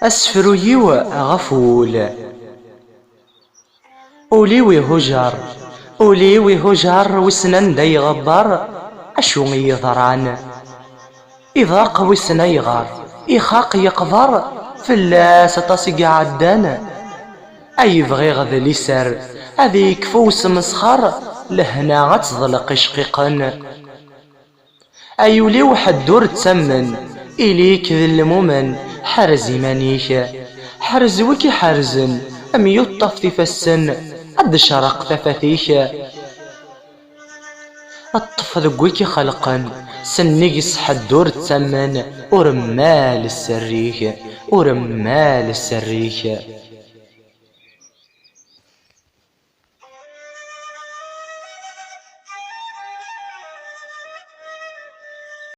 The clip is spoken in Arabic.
أسفريو غفول أوليوي هجر أوليوي هجر وسنان داي غبار أشو يضران إذا قوي سنيغر إخاق يقدر فلاس تصيق عدان أي بغي غذ لسر هذيك فوس مسخر لهنا غتظلق شقيقا أيولي وحد دور تسمن إليك ذي المؤمن حرز مانيك حرز وكي حرزن أم يطف تفسن قد شرق ثفثيك الطف ذقويك خلقا سنقس حد دور تسمن ورمال السريك ورمال السريك